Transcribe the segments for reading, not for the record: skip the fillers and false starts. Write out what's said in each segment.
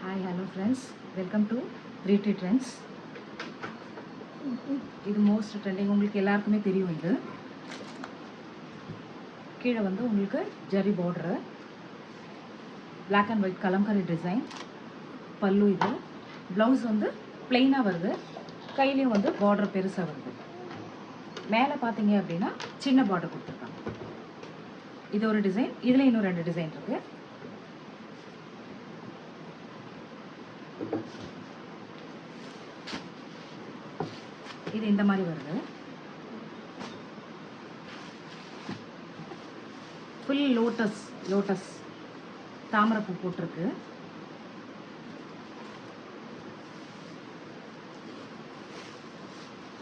Hi, hello friends. Welcome to 3T Trends. இது most trending, உங்களுக்கு எல்லாருக்குமே தெரியும். இது கீழே வந்து உங்களுக்கு zari border, black and white Kalamkari design, பல்லு. இது ப்ளவுஸ் வந்து பிளெயினாக வருது, கையிலையும் வந்து பார்டர் பெருசாக வருது. மேலே பார்த்தீங்க அப்படின்னா சின்ன பார்டர் கொடுத்துருக்காங்க. இது ஒரு டிசைன், இதில் இன்னும் 2 டிசைன் இருக்குது. இது இந்த மாதிரி வருது, ஃபுல் லோட்டஸ் தாமரைப்பூ போட்டிருக்கு.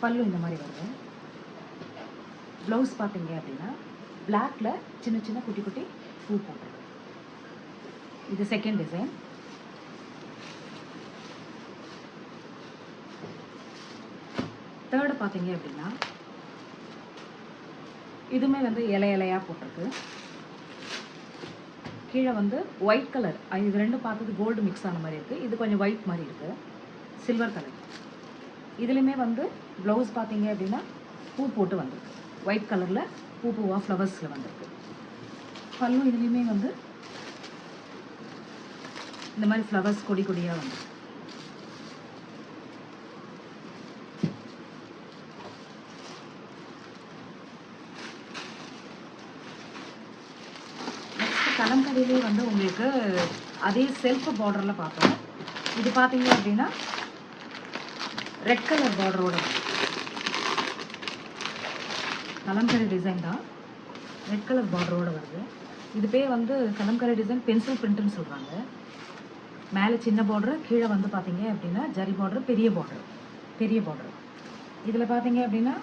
பல்லு இந்த மாதிரி வருது. ப்ளவுஸ் பார்த்தீங்க அப்படின்னா பிளாக்ல சின்ன சின்ன குட்டி குட்டி பூ போட்டிருக்கு. இது செகண்ட் டிசைன். தேர்டு பார்த்தீங்க அப்படின்னா இதுவுமே வந்து இலையாக போட்டிருக்கு. கீழே வந்து ஒயிட் கலர், இது ரெண்டும் பார்த்தது கோல்டு மிக்ஸ் ஆன மாதிரி இருக்குது. இது கொஞ்சம் ஒயிட் மாதிரி இருக்குது, சில்வர் கலர். இதுலேயுமே வந்து ப்ளவுஸ் பார்த்தீங்க அப்படின்னா பூ போட்டு வந்திருக்கு, ஒயிட் கலரில் பூவாக ஃப்ளவர்ஸில் வந்திருக்கு. பல்லு இதுலேயுமே வந்து இந்த மாதிரி ஃப்ளவர்ஸ் கொடி கொடியாக வந்து. கலம்கரியிலே வந்து உங்களுக்கு அதே செல்ஃப் பார்டரில் பார்த்தோம். இது பார்த்தீங்க அப்படின்னா ரெட் கலர் பார்டரோட கலம்கரி டிசைன் தான், ரெட் கலர் பார்டரோட வருது. இது பேர் வந்து கலம்கரி டிசைன் பென்சில் பிரிண்ட்னு சொல்கிறாங்க. மேலே சின்ன பார்டரு, கீழே வந்து பார்த்தீங்க அப்படின்னா ஜரி பார்டரு, பெரிய பார்டரு. இதில் பார்த்தீங்க அப்படின்னா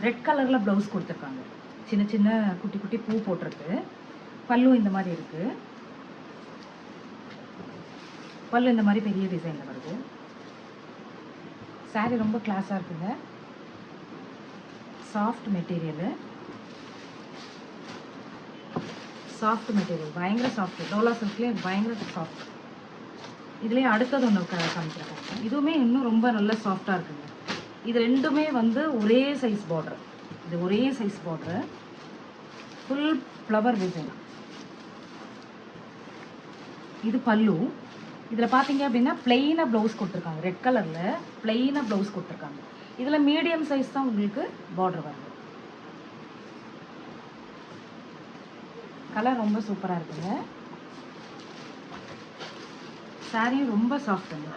ரெட் கலரில் ப்ளவுஸ் கொடுத்துருக்காங்க, சின்ன சின்ன குட்டி குட்டி பூ போட்டிருக்கு. பல்லு இந்த மாதிரி இருக்குது, பல்லு இந்த மாதிரி பெரிய டிசைனில் வருது. சாரீ ரொம்ப கிளாஸாக இருக்குங்க, சாஃப்ட் மெட்டீரியல், பயங்கர சாஃப்ட். டோலா சில்க்லேயே பயங்கர சாஃப்ட். இதுலேயே அடுத்தது ஒன்று காமிச்சிருக்காங்க, இதுவுமே இன்னும் ரொம்ப நல்ல சாஃப்டாக இருக்குங்க. இது ரெண்டுமே வந்து ஒரே சைஸ் பார்டர். இது ஒரே size border, full flower design. இது பல்லு. இதில் பார்த்தீங்க அப்படின்னா பிளெயினாக ப்ளவுஸ் கொடுத்துருக்காங்க, ரெட் கலரில் பிளெயினாக ப்ளவுஸ் கொடுத்துருக்காங்க. இதில் மீடியம் சைஸ் தான் உங்களுக்கு பார்டர் வருது. கலர் ரொம்ப சூப்பராக இருக்குங்க. சாரியும் ரொம்ப சாஃப்ட்டுங்க.